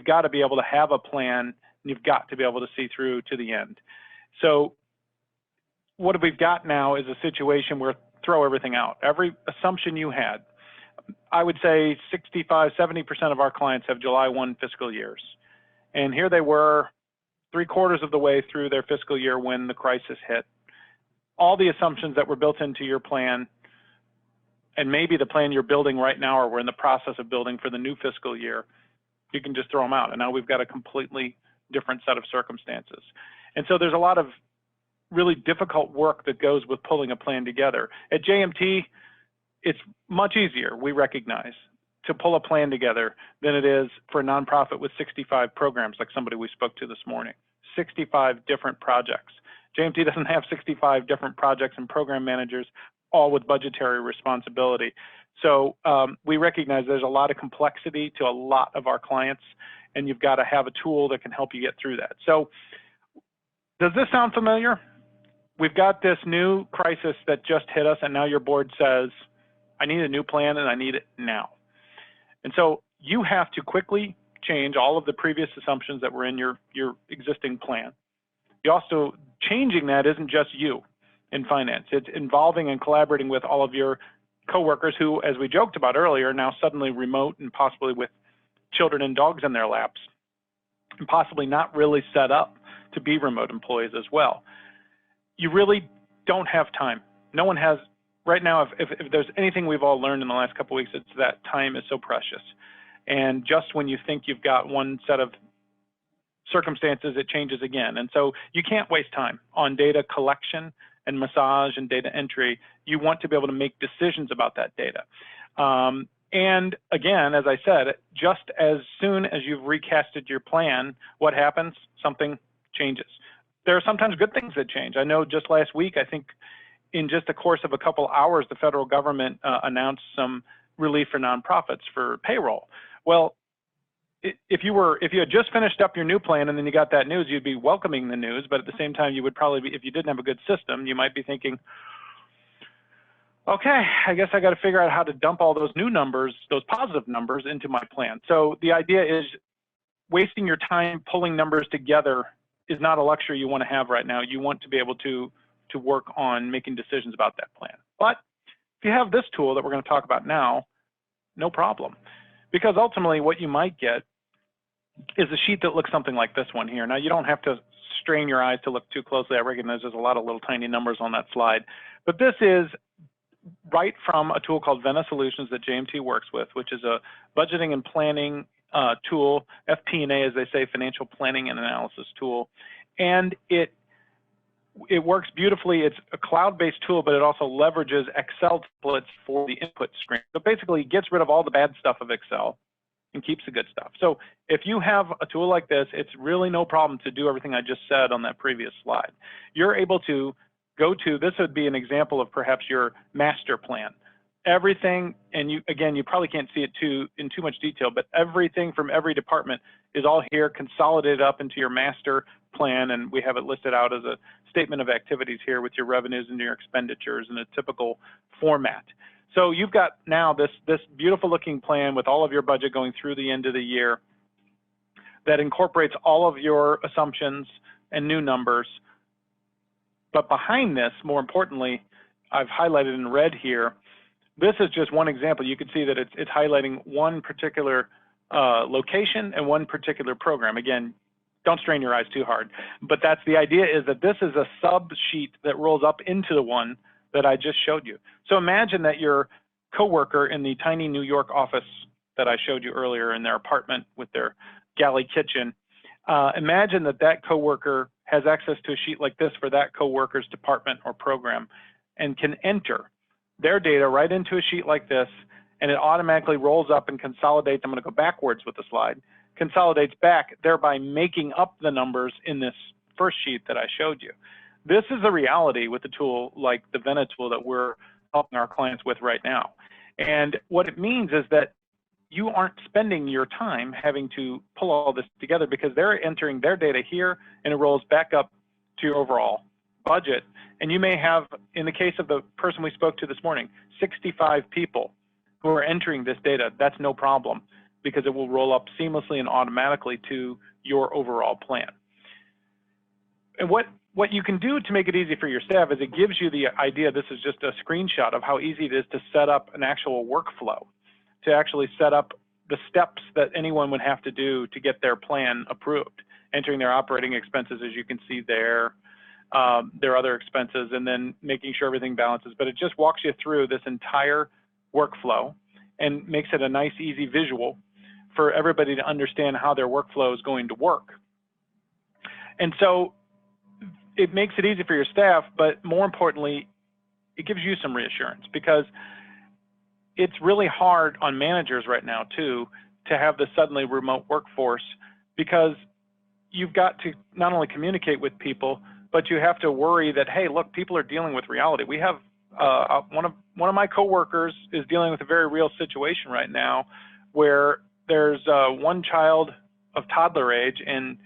you've got to be able to have a plan, and you've got to be able to see through to the end. So what we've got now is a situation where throw everything out. Every assumption you had, I would say 65, 70% of our clients have July 1 fiscal years. And here they were 3/4 of the way through their fiscal year when the crisis hit. All the assumptions that were built into your plan, and maybe the plan you're building right now, or we're in the process of building for the new fiscal year, you can just throw them out. And now we've got a completely different set of circumstances. And so there's a lot of really difficult work that goes with pulling a plan together. At JMT, it's much easier, we recognize, to pull a plan together than it is for a nonprofit with 65 programs, like somebody we spoke to this morning. 65 different projects. JMT doesn't have 65 different projects and program managers, all with budgetary responsibility. So we recognize there's a lot of complexity to a lot of our clients, and you've got to have a tool that can help you get through that. So does this sound familiar? We've got this new crisis that just hit us, and now your board says, I need a new plan and I need it now. And so you have to quickly change all of the previous assumptions that were in your existing plan. You also, changing that isn't just you in finance. It's involving and collaborating with all of your coworkers who, as we joked about earlier, are now suddenly remote and possibly with children and dogs in their laps, and possibly not really set up to be remote employees as well. You really don't have time. No one has, right now, if there's anything we've all learned in the last couple of weeks, it's that time is so precious. And just when you think you've got one set of circumstances, it changes again. And so you can't waste time on data collection and massage and data entry. You want to be able to make decisions about that data. And again, as I said, just as soon as you've recasted your plan, what happens? Something changes. There are sometimes good things that change. I know just last week, I think in just the course of a couple hours, the federal government announced some relief for nonprofits for payroll. Well, if you had just finished up your new plan and then you got that news, you'd be welcoming the news, but at the same time, you would probably be, if you didn't have a good system, you might be thinking, okay, I guess I got to figure out how to dump all those new numbers, those positive numbers, into my plan. So the idea is wasting your time pulling numbers together is not a luxury you want to have right now. You want to be able to work on making decisions about that plan. But if you have this tool that we're going to talk about now, no problem. Because ultimately what you might get is a sheet that looks something like this one here. Now, you don't have to strain your eyes to look too closely. I recognize there's a lot of little tiny numbers on that slide. But this is right from a tool called Vena Solutions that JMT works with, which is a budgeting and planning tool, FP&A, as they say, financial planning and analysis tool. And it works beautifully. It's a cloud-based tool, but it also leverages Excel templates for the input screen. So basically, it gets rid of all the bad stuff of Excel and keeps the good stuff. So if you have a tool like this, it's really no problem to do everything I just said on that previous slide. You're able to go to, this would be an example of perhaps your master plan. Everything, and you probably can't see it in too much detail, but everything from every department is all here consolidated up into your master plan, and we have it listed out as a statement of activities here with your revenues and your expenditures in a typical format. So you've got now this beautiful looking plan with all of your budget going through the end of the year that incorporates all of your assumptions and new numbers. But behind this, more importantly, I've highlighted in red here, this is just one example. You can see that it's highlighting one particular location and one particular program. Again, don't strain your eyes too hard, but that's the idea, is that this is a sub sheet that rolls up into the one that I just showed you. So imagine that your coworker in the tiny New York office that I showed you earlier in their apartment with their galley kitchen, imagine that that coworker has access to a sheet like this for that coworker's department or program and can enter their data right into a sheet like this, and it automatically rolls up and consolidates. I'm going to go backwards with the slide, consolidates back, thereby making up the numbers in this first sheet that I showed you. This is a reality with a tool like the Vena tool that we're helping our clients with right now. And what it means is that you aren't spending your time having to pull all this together, because they're entering their data here and it rolls back up to your overall budget. And you may have, in the case of the person we spoke to this morning, 65 people who are entering this data. That's no problem. because it will roll up seamlessly and automatically to your overall plan. And what you can do to make it easy for your staff is it gives you the idea, this is just a screenshot of how easy it is to set up an actual workflow, to actually set up the steps that anyone would have to do to get their plan approved, entering their operating expenses, as you can see there, their other expenses, and then making sure everything balances. But it just walks you through this entire workflow and makes it a nice, easy visual for everybody to understand how their workflow is going to work. And so it makes it easy for your staff, but more importantly, it gives you some reassurance, because it's really hard on managers right now too to have this suddenly remote workforce, because you've got to not only communicate with people, but you have to worry that, hey, look, people are dealing with reality. We have one of my coworkers is dealing with a very real situation right now, where there's one child of toddler age and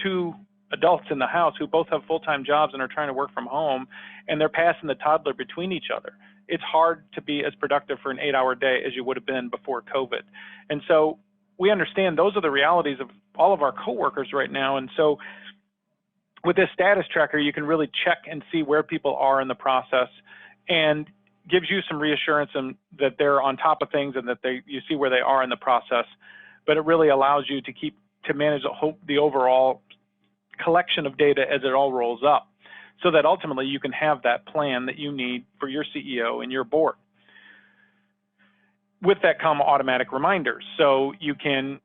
2 adults in the house who both have full-time jobs and are trying to work from home, and they're passing the toddler between each other. It's hard to be as productive for an 8-hour day as you would have been before COVID. And so we understand those are the realities of all of our coworkers right now. And so with this status tracker, you can really check and see where people are in the process, and gives you some reassurance that they're on top of things and that you see where they are in the process. But it really allows you to manage the overall collection of data as it all rolls up, so that ultimately you can have that plan that you need for your CEO and your board. With that come automatic reminders. So you can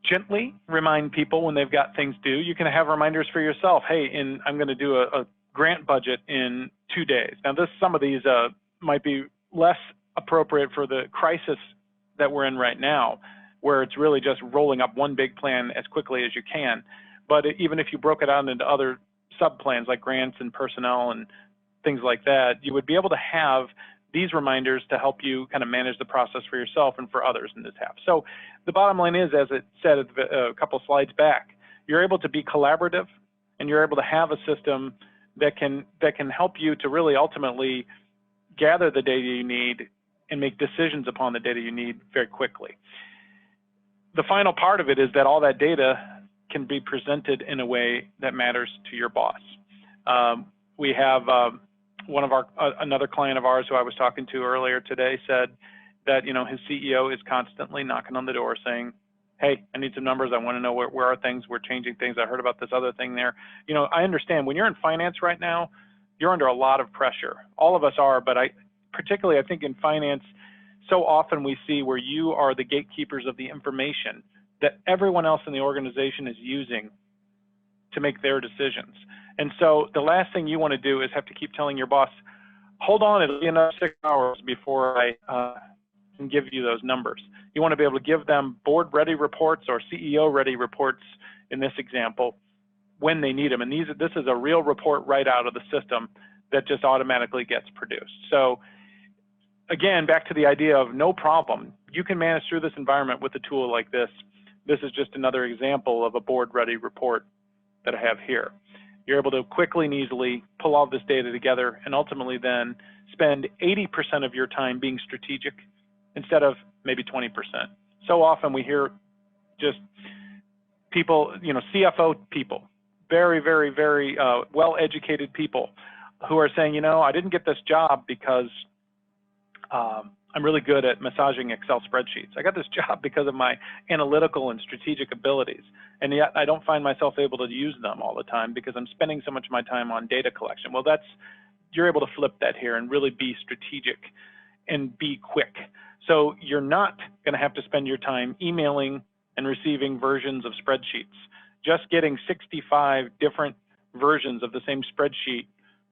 gently remind people when they've got things due. You can have reminders for yourself. Hey, I'm going to do a grant budget in 2 days. Now, some of these might be less appropriate for the crisis that we're in right now, where it's really just rolling up one big plan as quickly as you can. But even if you broke it out into other sub-plans like grants and personnel and things like that, you would be able to have these reminders to help you kind of manage the process for yourself and for others in this app. So the bottom line is, as it said a couple slides back, you're able to be collaborative, and you're able to have a system that can help you to really ultimately gather the data you need and make decisions upon the data you need very quickly. The final part of it is that all that data can be presented in a way that matters to your boss. We have another client of ours who I was talking to earlier today said that his CEO is constantly knocking on the door saying, hey, I need some numbers. I want to know where are things. We're changing things. I heard about this other thing there. I understand when you're in finance right now, you're under a lot of pressure. All of us are, but particularly I think in finance, so often we see where you are the gatekeepers of the information that everyone else in the organization is using to make their decisions. And so the last thing you want to do is have to keep telling your boss, hold on, it'll be another 6 hours before I can give you those numbers. You want to be able to give them board-ready reports or CEO-ready reports in this example when they need them. And this is a real report right out of the system that just automatically gets produced. So again, back to the idea of no problem. You can manage through this environment with a tool like this. This is just another example of a board-ready report that I have here. You're able to quickly and easily pull all this data together and ultimately then spend 80% of your time being strategic instead of maybe 20%. So often we hear just people, CFO people, very, very, very well-educated people who are saying, I didn't get this job because I'm really good at massaging Excel spreadsheets. I got this job because of my analytical and strategic abilities, and yet I don't find myself able to use them all the time because I'm spending so much of my time on data collection. Well, you're able to flip that here and really be strategic and be quick. So you're not going to have to spend your time emailing and receiving versions of spreadsheets. Just getting 65 different versions of the same spreadsheet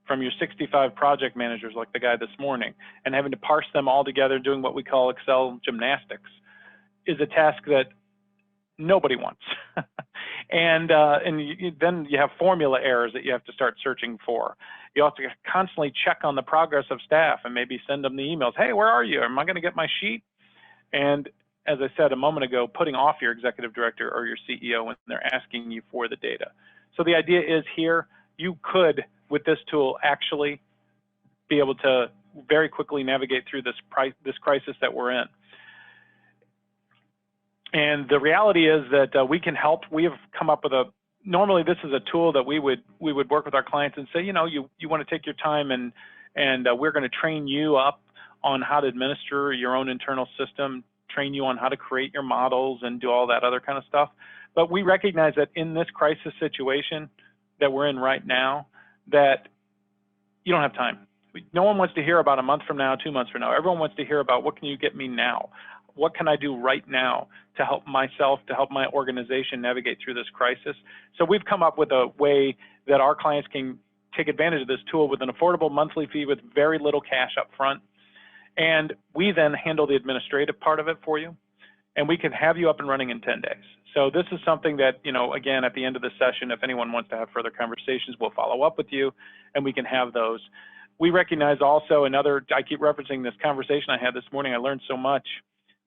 from your 65 project managers like the guy this morning and having to parse them all together doing what we call Excel gymnastics is a task that nobody wants. and then you have formula errors that you have to start searching for. You have to constantly check on the progress of staff and maybe send them the emails. Hey, where are you? Am I going to get my sheet? And as I said a moment ago, putting off your executive director or your CEO when they're asking you for the data. So the idea is here, you could, with this tool, actually be able to very quickly navigate through this crisis that we're in. And the reality is that we can help. We have come up with normally this is a tool that we would work with our clients and say, you want to take your time and we're going to train you up on how to administer your own internal system, train you on how to create your models and do all that other kind of stuff. But we recognize that in this crisis situation that we're in right now, that you don't have time. No one wants to hear about a month from now, 2 months from now. Everyone wants to hear about what can you get me now? What can I do right now to help myself, to help my organization navigate through this crisis? So we've come up with a way that our clients can take advantage of this tool with an affordable monthly fee with very little cash up front. And we then handle the administrative part of it for you. And we can have you up and running in 10 days. So this is something that, again, at the end of the session, if anyone wants to have further conversations, we'll follow up with you and we can have those. We recognize also I keep referencing this conversation I had this morning. I learned so much.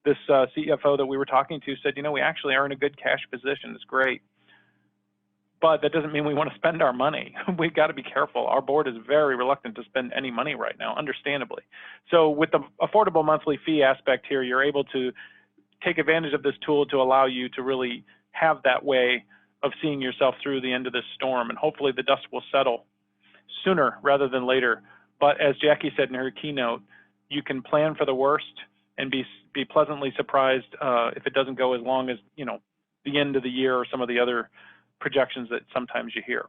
This CFO that we were talking to said, we actually are in a good cash position. It's great. But that doesn't mean we want to spend our money. We've got to be careful. Our board is very reluctant to spend any money right now, understandably. So with the affordable monthly fee aspect here, you're able to take advantage of this tool to allow you to really have that way of seeing yourself through the end of this storm. And hopefully the dust will settle sooner rather than later. But as Jackie said in her keynote, you can plan for the worst and be pleasantly surprised if it doesn't go as long as, the end of the year or some of the other projections that sometimes you hear.